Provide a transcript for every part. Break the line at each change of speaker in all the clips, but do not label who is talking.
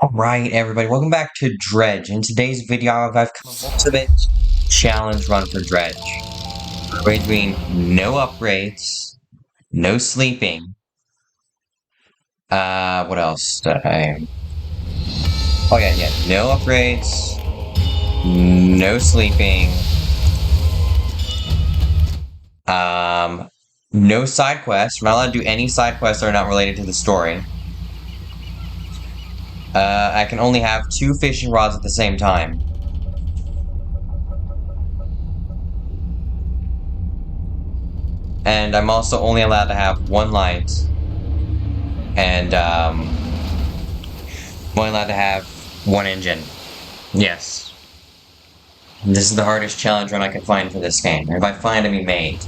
Alright, everybody, welcome back to Dredge. In today's video, I've come up with ultimate challenge run for Dredge. We're doing no upgrades, no sleeping. What else did I... Oh yeah, no upgrades, no sleeping. No side quests. We're not allowed to do any side quests that are not related to the story. I can only have 2 fishing rods at the same time. And I'm also only allowed to have 1 light. And, I'm only allowed to have 1 engine. Yes. This is the hardest challenge run I can find for this game. If I find any made.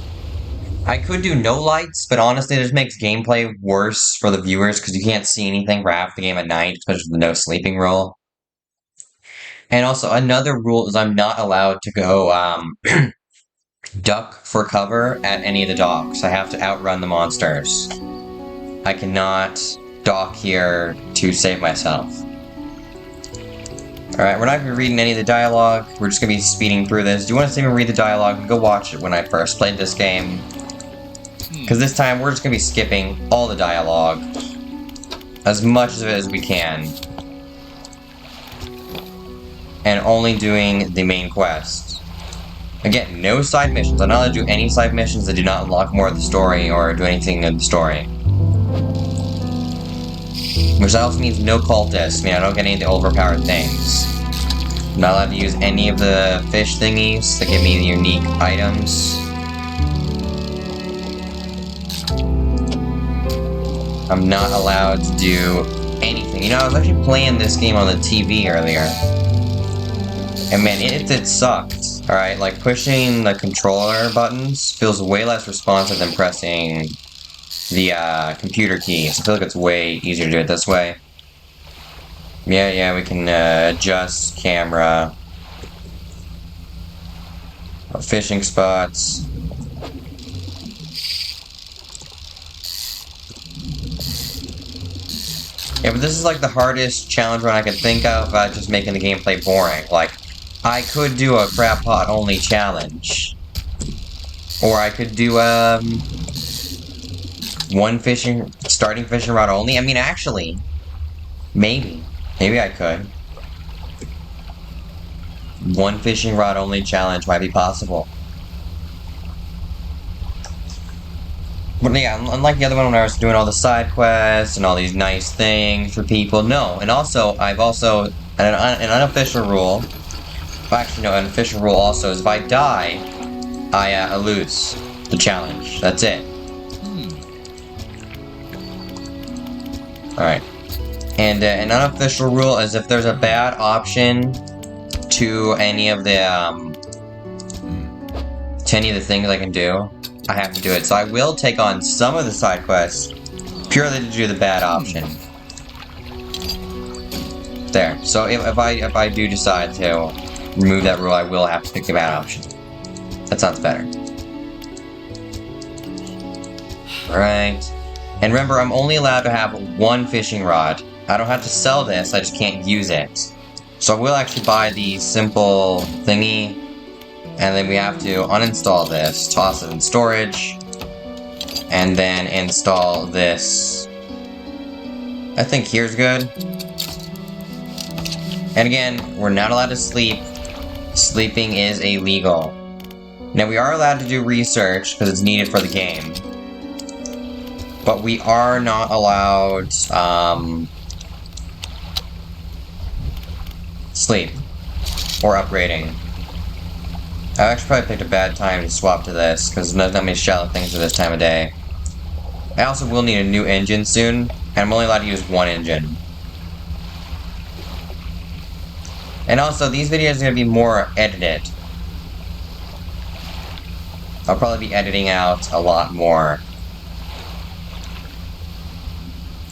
I could do no lights, but honestly, it just makes gameplay worse for the viewers, because you can't see anything for half the game at night, especially with the no sleeping rule. And also, another rule is I'm not allowed to go, duck for cover at any of the docks. I have to outrun the monsters. I cannot dock here to save myself. Alright, we're not going to be reading any of the dialogue. We're just going to be speeding through this. Do you want to see me read the dialogue? Go watch it when I first played this game. Because this time, we're just going to be skipping all the dialogue. As much of it as we can. And only doing the main quest. Again, no side missions. I'm not allowed to do any side missions that do not unlock more of the story or do anything in the story. Which also means no cultists. I mean, I don't get any of the overpowered things. I'm not allowed to use any of the fish thingies that give me the unique items. I'm not allowed to do anything. You know, I was actually playing this game on the TV earlier. And man, it sucked. Alright, like pushing the controller buttons feels way less responsive than pressing the computer keys. I feel like it's way easier to do it this way. Yeah, we can adjust camera. Fishing spots. Yeah, but this is like the hardest challenge run I could think of, just making the gameplay boring. Like, I could do a crab pot only challenge. Or I could do, starting fishing rod only. I mean, actually, maybe I could. 1 fishing rod only challenge might be possible. But yeah, unlike the other one when I was doing all the side quests and all these nice things for people, no. And also, I've also, an unofficial rule, well, actually no, an official rule also is if I die, I lose the challenge. That's it. Alright. And an unofficial rule is if there's a bad option to any of the things I can do, I have to do it. So I will take on some of the side quests purely to do the bad option. There. So if I do decide to remove that rule, I will have to pick the bad option. That sounds better. Alright. And remember, I'm only allowed to have 1 fishing rod. I don't have to sell this, I just can't use it. So I will actually buy the simple thingy. And then we have to uninstall this, toss it in storage, and then install this. I think here's good. And again, we're not allowed to sleep. Sleeping is illegal. Now we are allowed to do research, because it's needed for the game. But we are not allowed, sleep. Or upgrading. I actually probably picked a bad time to swap to this, because there's not many shallow things for this time of day. I also will need a new engine soon, and I'm only allowed to use 1 engine. And also, these videos are going to be more edited. I'll probably be editing out a lot more.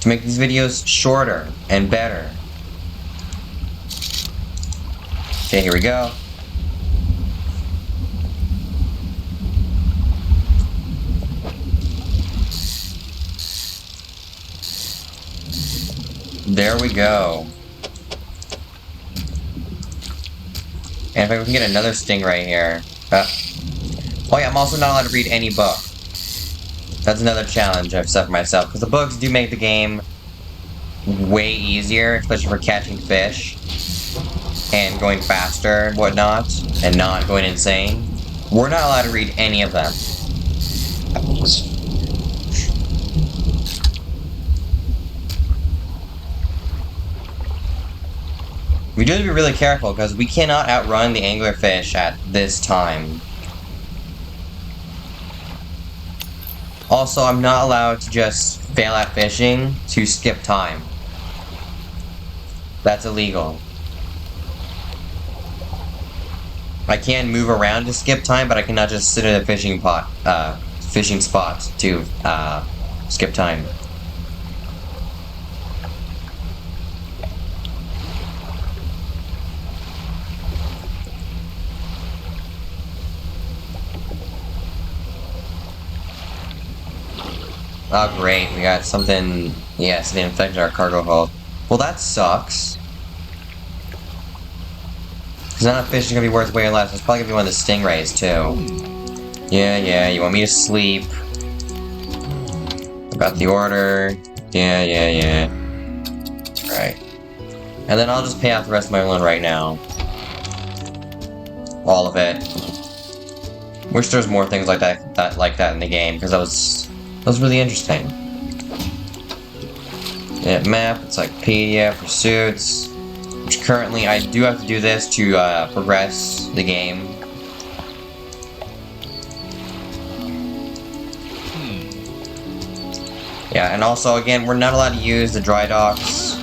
To make these videos shorter and better. Okay, here we go. There we go. And if we can get another stingray here. Oh yeah, I'm also not allowed to read any book. That's another challenge I've set for myself, because the books do make the game way easier, especially for catching fish and going faster and whatnot, and not going insane. We're not allowed to read any of them. We do have to be really careful, because we cannot outrun the anglerfish at this time. Also, I'm not allowed to just fail at fishing to skip time. That's illegal. I can move around to skip time, but I cannot just sit at a fishing spot to skip time. Oh great, we got something, yes, they infected our cargo hold. Well, that sucks. Because now the fish is going to be worth way less. It's probably going to be one of the stingrays, too. Yeah, you want me to sleep. I got the order. Yeah. Right. And then I'll just pay off the rest of my loan right now. All of it. Wish there's more things like that in the game, because that was really interesting. Yeah, map, encyclopedia, pursuits. Which currently I do have to do this to progress the game. Yeah, and also again, we're not allowed to use the dry docks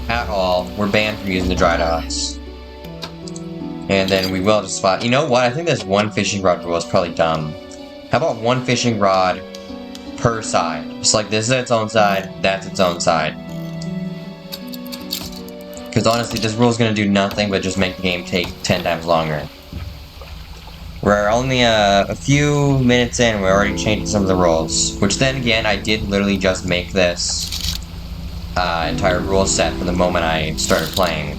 at all. We're banned from using the dry docks. And then we will just spot. You know what? I think this one fishing rod rule is probably dumb. How about one fishing rod per side? Just like this is its own side, that's its own side. Because honestly, this rule is going to do nothing but just make the game take 10 times longer. We're only a few minutes in, we're already changing some of the rules. Which then again, I did literally just make this entire rule set from the moment I started playing.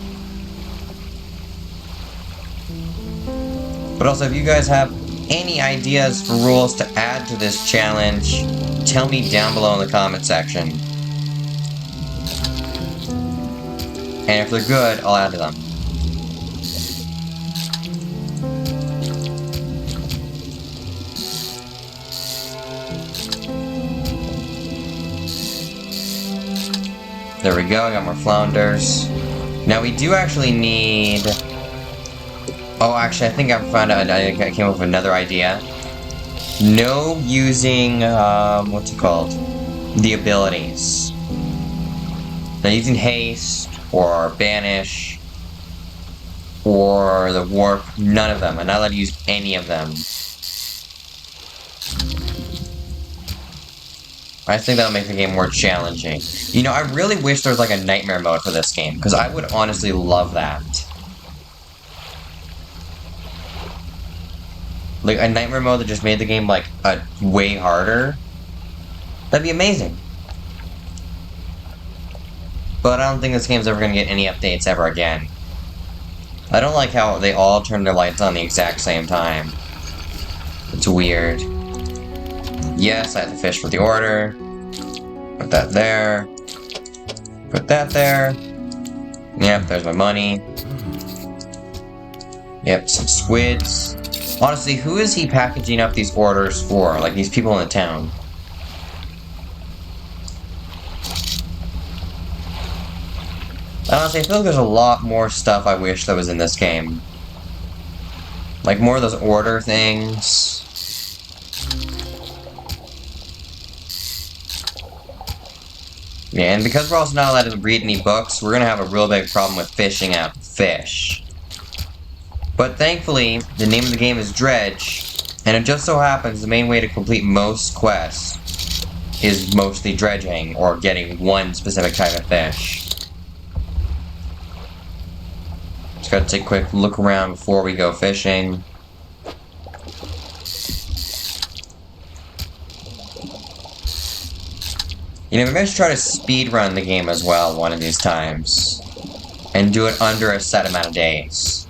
But also, if you guys have any ideas for rules to add to this challenge, tell me down below in the comment section. And if they're good, I'll add to them. There we go, got more flounders. Now we do actually need... Oh, actually, I think I found out, I came up with another idea. No using, what's it called? The abilities. Now using haste, or banish, or the warp, none of them. I'm not allowed to use any of them. I think that'll make the game more challenging. You know, I really wish there was like a nightmare mode for this game, because I would honestly love that. Like, a nightmare mode that just made the game, like, way harder. That'd be amazing. But I don't think this game's ever gonna get any updates ever again. I don't like how they all turn their lights on the exact same time. It's weird. Yes, I have to fish for the order. Put that there. Put that there. Yep, there's my money. Yep, some squids. Honestly, who is he packaging up these orders for? Like, these people in the town. Honestly, I feel like there's a lot more stuff I wish that was in this game. Like, more of those order things. Yeah, and because we're also not allowed to read any books, we're gonna have a real big problem with fishing out fish. But thankfully, the name of the game is Dredge, and it just so happens the main way to complete most quests is mostly dredging, or getting one specific type of fish. Just gotta take a quick look around before we go fishing. You know, maybe I should try to speed run the game as well one of these times. And do it under a set amount of days.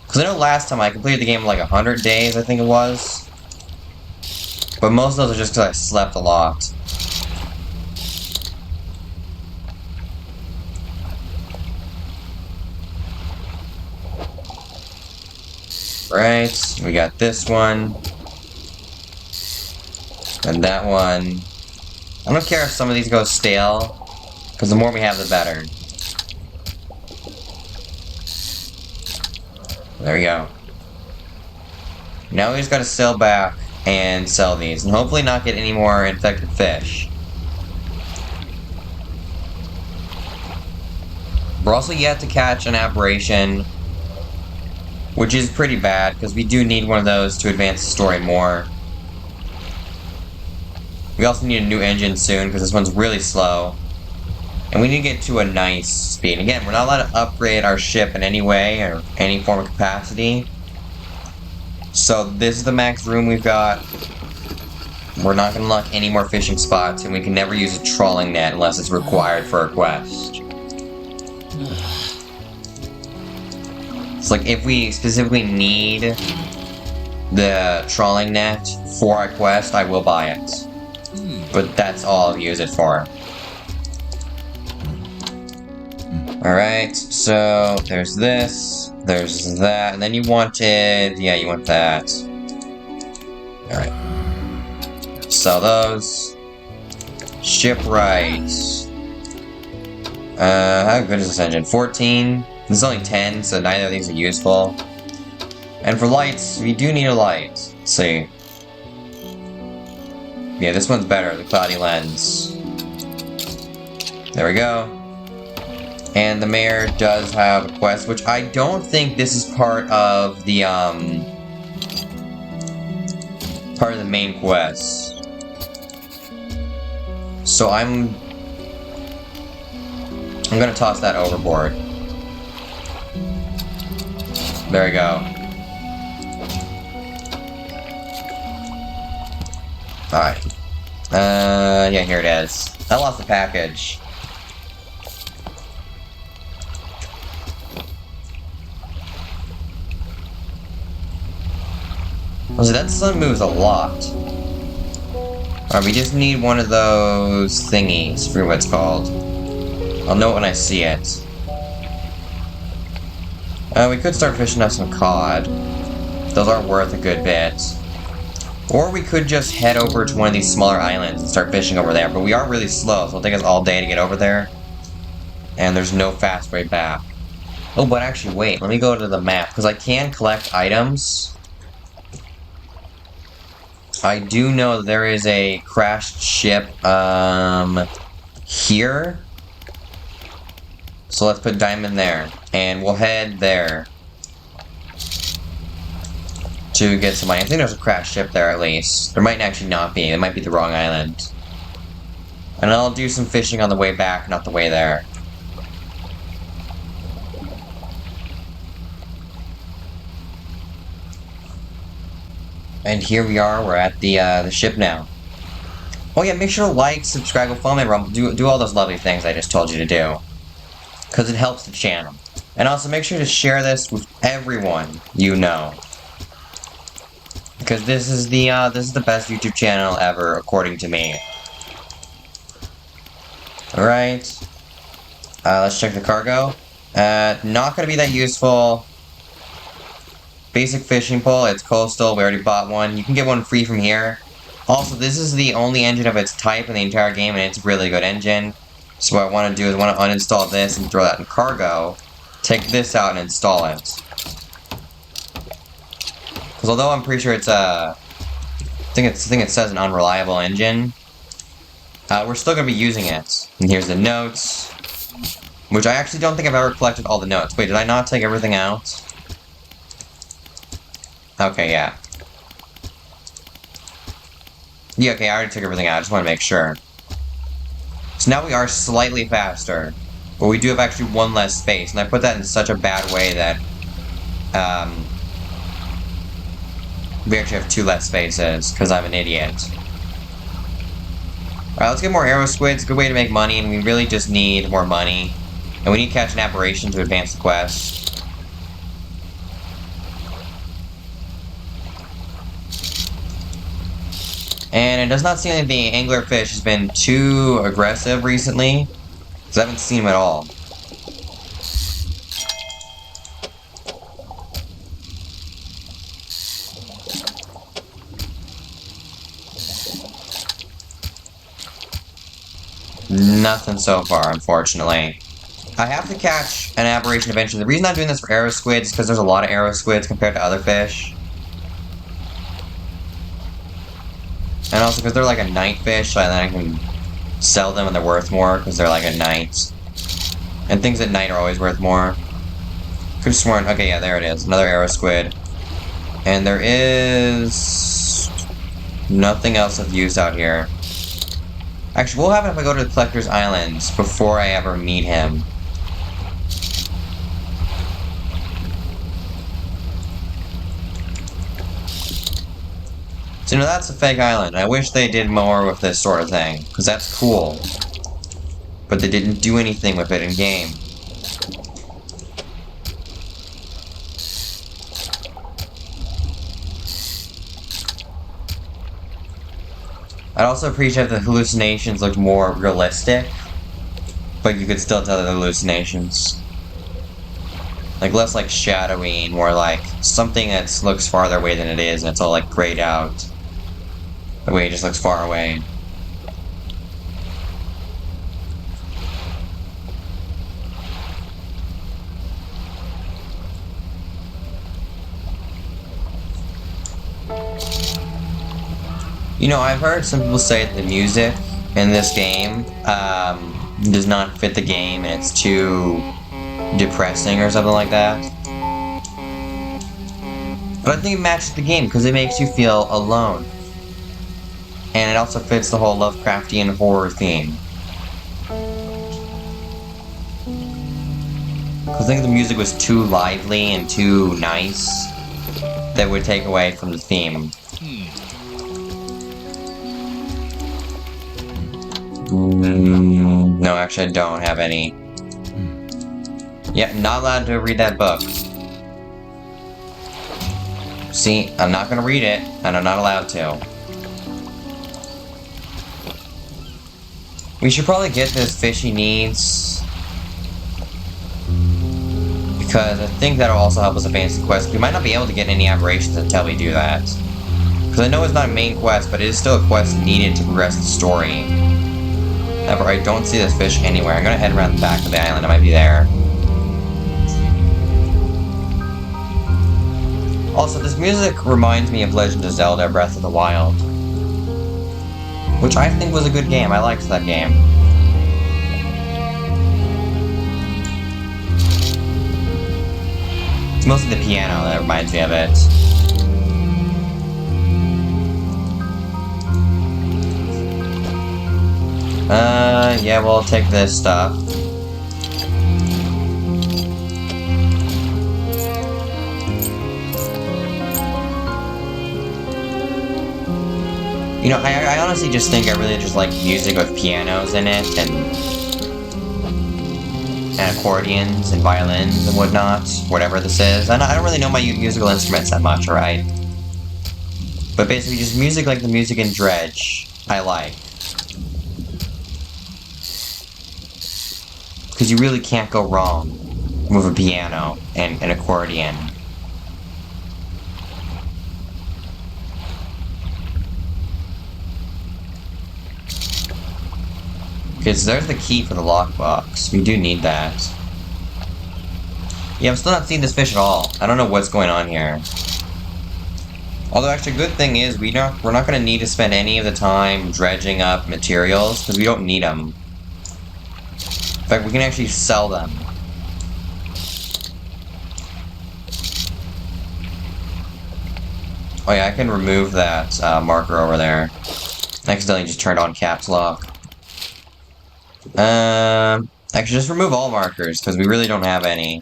Because I know last time I completed the game in like 100 days, I think it was. But most of those are just because I slept a lot. Right, we got this one. And that one. I don't care if some of these go stale, because the more we have, the better. There we go. Now we just gotta sail back and sell these, and hopefully not get any more infected fish. We're also yet to catch an aberration, which is pretty bad, because we do need one of those to advance the story more. We also need a new engine soon, because this one's really slow. And we need to get to a nice speed. Again, we're not allowed to upgrade our ship in any way, or any form of capacity. So this is the max room we've got. We're not going to unlock any more fishing spots, and we can never use a trawling net unless it's required for a quest. It's like if we specifically need the trawling net for our quest, I will buy it. But that's all I'll use it for. Alright, so there's this, there's that, and then you wanted, yeah, you want that. Alright. Sell those. Shipwright. How good is this engine? 14? This is only 10, so neither of these are useful. And for lights, we do need a light. Let's see. Yeah, this one's better, the cloudy lens. There we go. And the mayor does have a quest, which I don't think this is part of the, main quest. So I'm gonna toss that overboard. There we go. Alright. Yeah, here it is. I lost the package. So that sun moves a lot. Alright, we just need one of those thingies, for what it's called. I'll know it when I see it. We could start fishing up some cod. Those are worth a good bit. Or we could just head over to one of these smaller islands and start fishing over there, but we are really slow, so it'll take us all day to get over there. And there's no fast way back. Oh, but actually, wait, let me go to the map, because I can collect items. I do know that there is a crashed ship, here. So let's put Diamond there, and we'll head there to get some money. I think there's a crashed ship there at least. There might actually not be. It might be the wrong island. And I'll do some fishing on the way back, not the way there. And here we are. We're at the ship now. Oh yeah, make sure to like, subscribe, follow me, Rumble. Do all those lovely things I just told you to do, because it helps the channel. And also make sure to share this with everyone you know, because this is the best YouTube channel ever, according to me. Alright. Let's check the cargo. Not gonna be that useful. Basic fishing pole, it's coastal, we already bought one. You can get one free from here. Also, this is the only engine of its type in the entire game, and it's a really good engine. So what I want to do is I want to uninstall this and throw that in cargo. Take this out and install it. Because although I'm pretty sure it's I think it says an unreliable engine, we're still going to be using it. And here's the notes, which I actually don't think I've ever collected all the notes. Wait, did I not take everything out? Okay, yeah. Yeah, okay, I already took everything out. I just want to make sure. So now we are slightly faster, but we do have actually one less space, and I put that in such a bad way that we actually have two less spaces, because I'm an idiot. Alright, let's get more arrow squids. Good way to make money, and we really just need more money. And we need to catch an aberration to advance the quest. And it does not seem like the anglerfish has been too aggressive recently, because I haven't seen him at all. Nothing so far, unfortunately. I have to catch an aberration eventually. The reason I'm doing this for arrow squids is because there's a lot of arrow squids compared to other fish. And also because they're like a night fish, so then I can sell them and they're worth more because they're like a night. And things at night are always worth more. Could've sworn, okay, yeah, there it is. Another arrow squid. And there is nothing else of use out here. Actually, what will happen if I go to the Collector's Islands before I ever meet him? So, that's a fake island. I wish they did more with this sort of thing, because that's cool. But they didn't do anything with it in-game. I'd also appreciate if the hallucinations looked more realistic, but you could still tell they're hallucinations. Like, less like shadowy, and more like something that looks farther away than it is, and it's all like grayed out. The way it just looks far away. You know, I've heard some people say that the music in this game does not fit the game and it's too depressing or something like that. But I think it matches the game because it makes you feel alone. And it also fits the whole Lovecraftian horror theme. Because I think the music was too lively and too nice that would take away from the theme. No, actually I don't have any. Yep, not allowed to read that book. See, I'm not gonna read it, and I'm not allowed to. We should probably get this fish he needs. Because I think that'll also help us advance the quest. We might not be able to get any aberrations until we do that. Because I know it's not a main quest, but it is still a quest needed to progress the story. However, I don't see this fish anywhere. I'm gonna head around the back of the island. It might be there. Also, this music reminds me of Legend of Zelda Breath of the Wild. Which I think was a good game. I liked that game. It's mostly the piano that reminds me of it. Yeah, we'll take this stuff. You know, I honestly just think I really just like music with pianos in it, and accordions, and violins, and whatnot, whatever this is. I don't really know my musical instruments that much, alright? But basically just music like the music in Dredge, I like. Because you really can't go wrong with a piano and an accordion. Because there's the key for the lockbox. We do need that. Yeah, I'm still not seeing this fish at all. I don't know what's going on here. Although, actually, good thing is we're not going to need to spend any of the time dredging up materials, because we don't need them. In fact, we can actually sell them. Oh yeah, I can remove that marker over there. I accidentally just turned on caps lock. Actually, just remove all markers, because we really don't have any.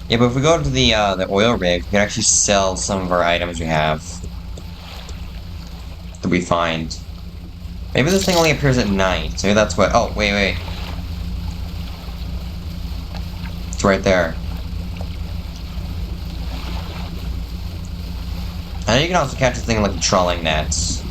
Yeah, but if we go to the oil rig, we can actually sell some of our items we have that we find. Maybe this thing only appears at night. Maybe that's what. Oh, wait. It's right there. I know you can also catch this thing like trolling nets.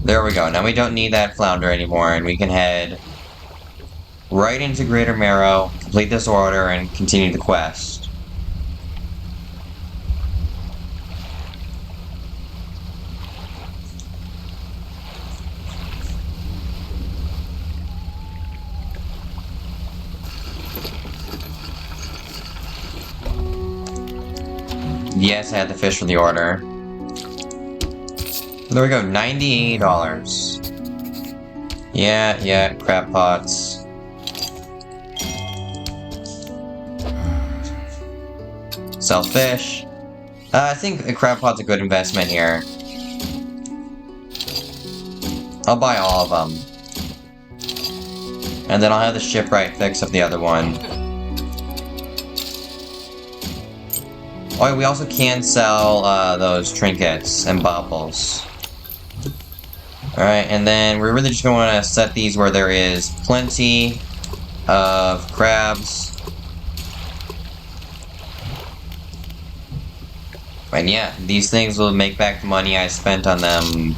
There we go. Now we don't need that flounder anymore, and we can head right into Greater Marrow, complete this order, and continue the quest. Yes, I had the fish for the order. There we go, $98. Yeah, crab pots. Sell fish. I think a crab pot's a good investment here. I'll buy all of them. And then I'll have the shipwright fix up the other one. Oh, we also can sell those trinkets and baubles. Alright, and then we're really just going to want to set these where there is plenty of crabs. And yeah, these things will make back the money I spent on them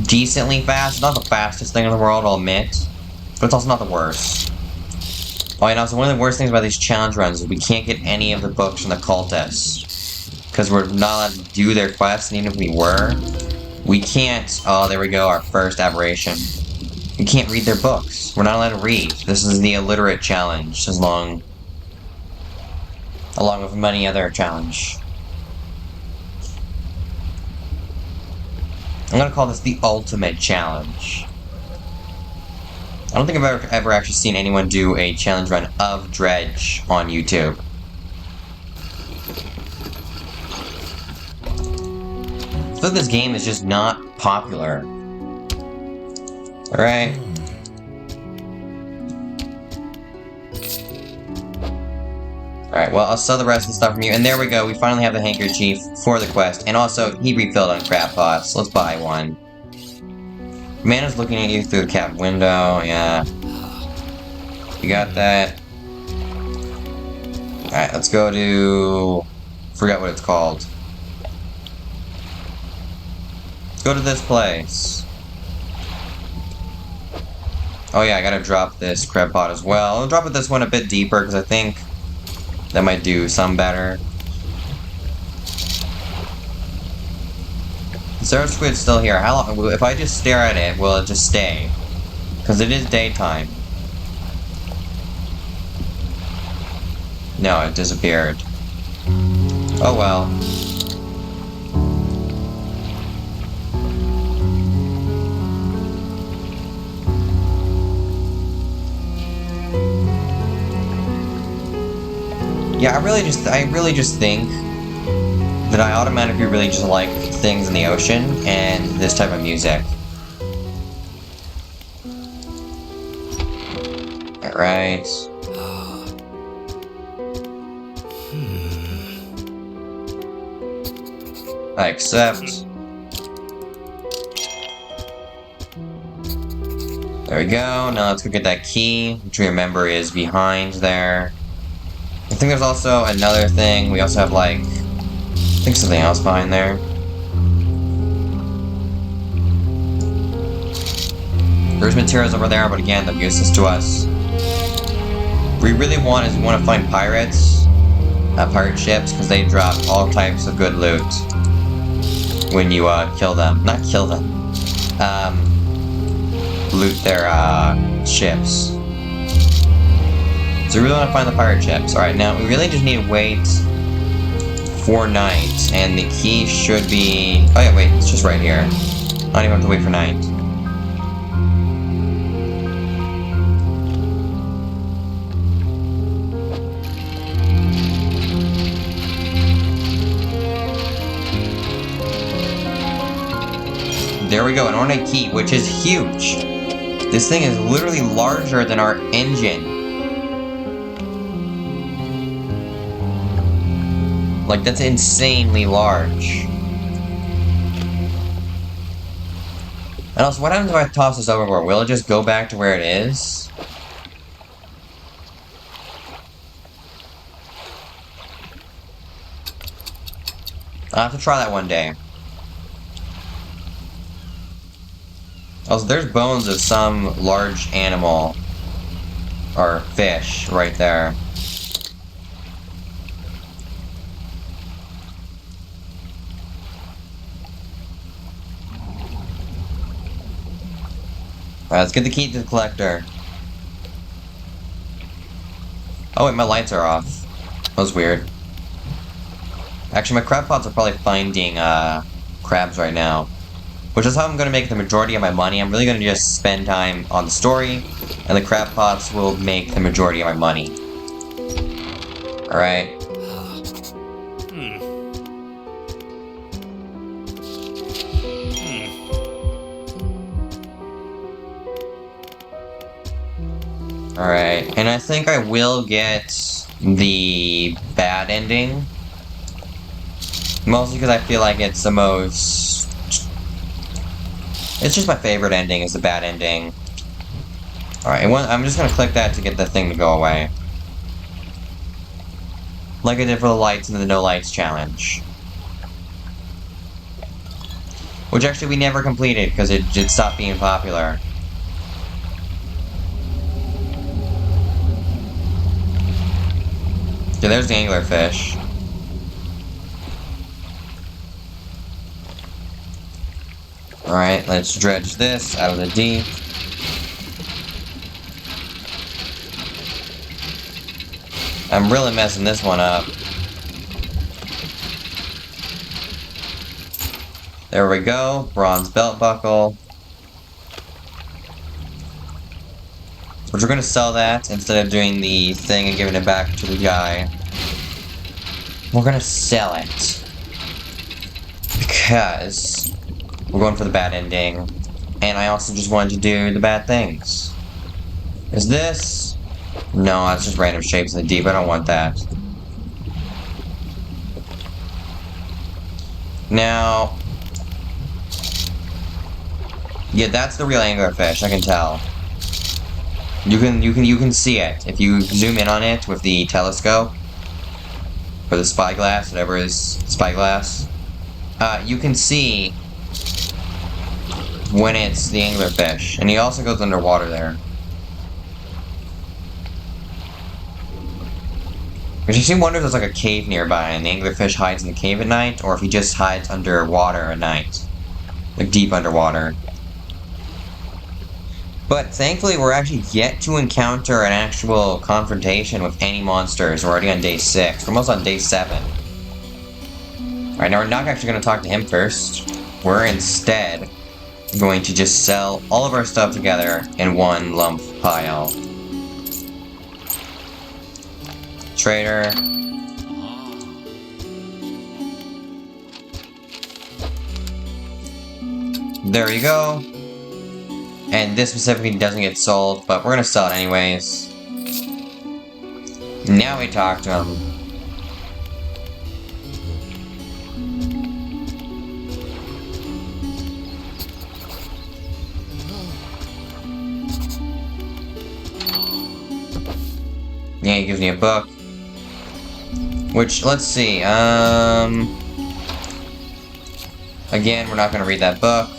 decently fast. Not the fastest thing in the world, I'll admit. But it's also not the worst. Oh, and also one of the worst things about these challenge runs is we can't get any of the books from the cultists. Because we're not allowed to do their quests, and even if we were, we can't. Oh, there we go, our first aberration. We can't read their books. We're not allowed to read. This is the illiterate challenge, along with many other challenge. I'm gonna call this the ultimate challenge. I don't think I've ever actually seen anyone do a challenge run of Dredge on YouTube. I feel like this game is just not popular. Alright. Alright, well, I'll sell the rest of the stuff from you. And there we go, we finally have the handkerchief for the quest. And also, he refilled on crab pots. Let's buy one. Mana's looking at you through the cabin window, yeah. You got that. Alright, let's go to... forgot what it's called. Let's go to this place. Oh yeah, I gotta drop this crab pot as well. I'll drop it this one a bit deeper, because I think that might do some better. The Zero Squid's still here. How long? If I just stare at it, will it just stay? Because it is daytime. No, it disappeared. Oh well. Yeah, I really just think that I automatically really just like things in the ocean and this type of music. Alright. I accept. There we go. Now let's go get that key, which we remember is behind there. I think there's also another thing. We also have, like, I think something else behind there. There's materials over there, but again, they're useless to us. What we really want is we want to find pirates, pirate ships, because they drop all types of good loot when you kill them. Not kill them. Loot their ships. So we really want to find the pirate ships. Alright, now we really just need to wait for night, and the key should be... oh yeah, wait, it's just right here. I don't even have to wait for night. There There we go, an ornate key, which is huge. This thing is literally larger than our engine. Like, that's insanely large. And also, what happens if I toss this overboard? Will it just go back to where it is? I'll have to try that one day. Also, there's bones of some large animal. Or fish, right there. Alright, let's get the key to the collector. Oh wait, my lights are off. That was weird. Actually, my crab pots are probably finding, crabs right now. Which is how I'm going to make the majority of my money. I'm really going to just spend time on the story, and the crab pots will make the majority of my money. Alright. Alright, and I think I will get the bad ending. Mostly because I feel like it's the most... It's just my favorite ending is the bad ending. Alright, I'm just gonna click that to get the thing to go away. Like I did for the lights in the no lights challenge. Which actually we never completed because it stopped being popular. Okay, there's the anglerfish. Alright, let's dredge this out of the deep. I'm really messing this one up. There we go, bronze belt buckle. Which we're gonna sell that instead of doing the thing and giving it back to the guy. We're gonna sell it. Because we're going for the bad ending. And I also just wanted to do the bad things. Is this? No, that's just random shapes in the deep. I don't want that. Now, yeah, that's the real anglerfish, I can tell. You can see it if you zoom in on it with the telescope or the spyglass, whatever it is, spyglass. You can see when it's the anglerfish, and he also goes underwater there. Which makes me wonder if there's like a cave nearby and the anglerfish hides in the cave at night, or if he just hides underwater at night. Like deep underwater. But thankfully we're actually yet to encounter an actual confrontation with any monsters. We're already on day 6. We're almost on day 7. Alright, now we're not actually going to talk to him first. We're instead going to just sell all of our stuff together in one lump pile. Trader. There we go. And this specifically doesn't get sold, but we're gonna sell it anyways. Now we talk to him. Yeah, he gives me a book. Which, let's see, again, we're not gonna read that book.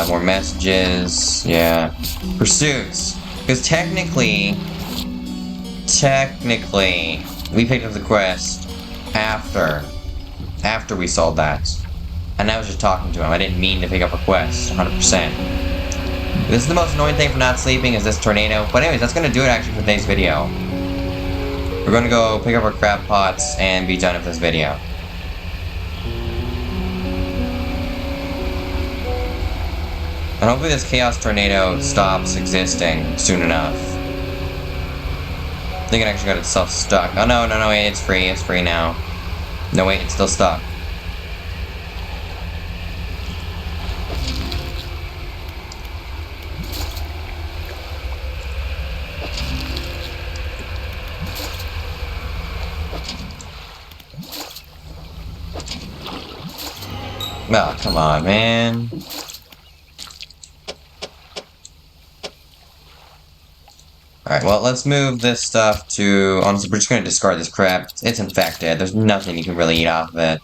More messages, yeah. Pursuits. Because technically, we picked up the quest after we sold that. And I was just talking to him, I didn't mean to pick up a quest, 100%. This is the most annoying thing for not sleeping, is this tornado. But anyways, that's gonna do it actually for today's video. We're gonna go pick up our crab pots and be done with this video. And hopefully this chaos tornado stops existing soon enough. I think it actually got itself stuck. Oh no, wait, it's free now. No wait, it's still stuck. Oh, come on, man. Alright, well, let's move this stuff to... Honestly, we're just gonna discard this crap. It's infected. There's nothing you can really eat off of it.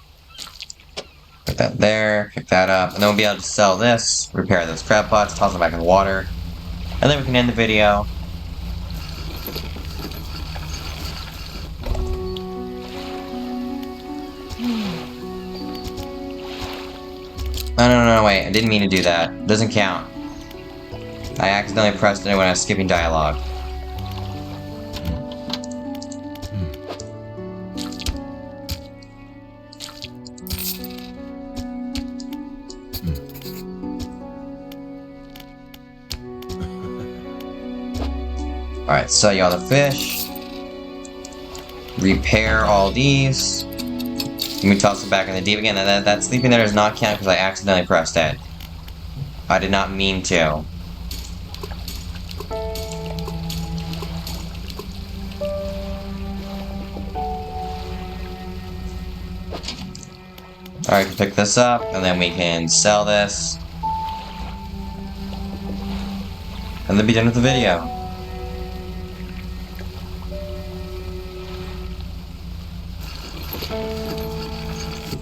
Put that there, pick that up, and then we'll be able to sell this, repair those crab pots, toss them back in the water, and then we can end the video. No, wait, I didn't mean to do that. It doesn't count. I accidentally pressed it when I was skipping dialogue. Alright, sell you all the fish. Repair all these. Let me toss it back in the deep again. That sleeping there does not count because I accidentally pressed it. I did not mean to. Alright, pick this up, and then we can sell this. And then be done with the video.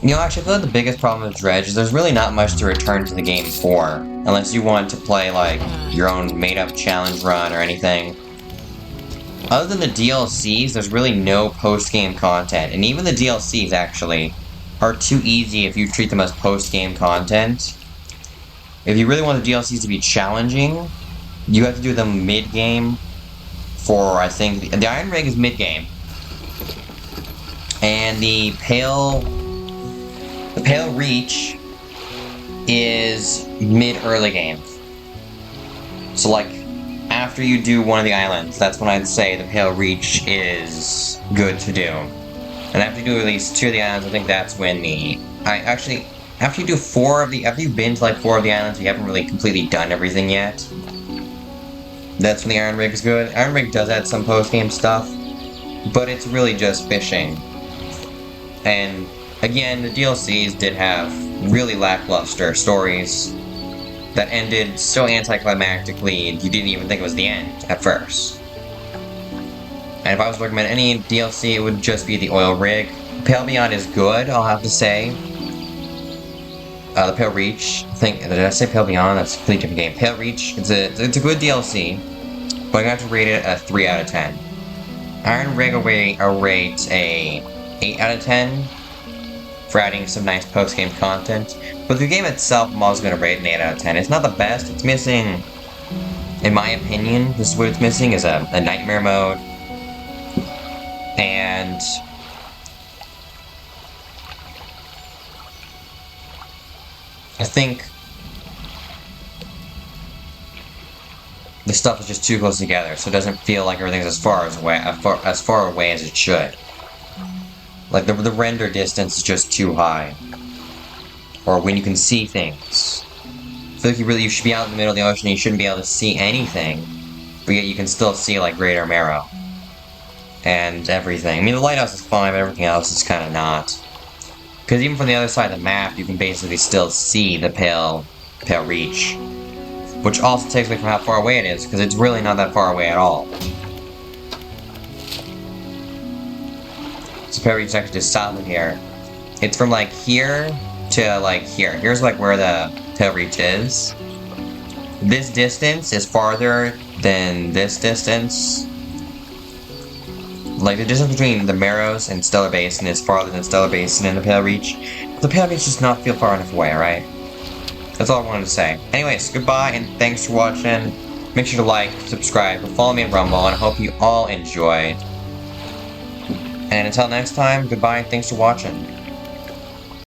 You know, actually, I feel like the biggest problem with Dredge is there's really not much to return to the game for. Unless you want to play, like, your own made-up challenge run or anything. Other than the DLCs, there's really no post-game content. And even the DLCs, actually, are too easy if you treat them as post-game content. If you really want the DLCs to be challenging, you have to do them mid-game for, I think, the Iron Rig is mid-game. And the Pale Reach is mid-early game. So, like, after you do one of the islands, that's when I'd say the Pale Reach is good to do. And after you do at least 2 of the islands, I think that's when after you do 4 of the, after you've been to like 4 of the islands, you haven't really completely done everything yet. That's when the Iron Rig is good. Iron Rig does add some post-game stuff, but it's really just fishing. And again, the DLCs did have really lackluster stories that ended so anticlimactically you didn't even think it was the end at first. And if I was to recommend any DLC, it would just be the Oil Rig. Pale Beyond is good, I'll have to say. The Pale Reach, did I say Pale Beyond? That's a completely different game. Pale Reach, it's a good DLC, but I'm gonna have to rate it a 3 out of 10. Iron Rig, I'll rate a 8 out of 10 for adding some nice post-game content. But the game itself, I'm also gonna rate an 8 out of 10. It's not the best, it's missing, in my opinion, this is what it's missing, is a nightmare mode. And I think the stuff is just too close together, so it doesn't feel like everything's as far away as it should. Like the render distance is just too high, or when you can see things. I feel like you should be out in the middle of the ocean and you shouldn't be able to see anything, but yet you can still see like Greater Marrow and everything. I mean, the lighthouse is fine, but everything else is kind of not. Because even from the other side of the map, you can basically still see the Pale Reach, which also takes away from how far away it is, because it's really not that far away at all. So Pale Reach is actually just south of here. It's from like here to like here. Here's like where the Pale Reach is. This distance is farther than this distance. Like, the distance between the Marrows and Stellar Basin is farther than Stellar Basin and the Pale Reach. The Pale Reach does not feel far enough away, alright? That's all I wanted to say. Anyways, goodbye and thanks for watching. Make sure to like, subscribe, and follow me on Rumble, and I hope you all enjoyed. And until next time, goodbye and thanks for watching.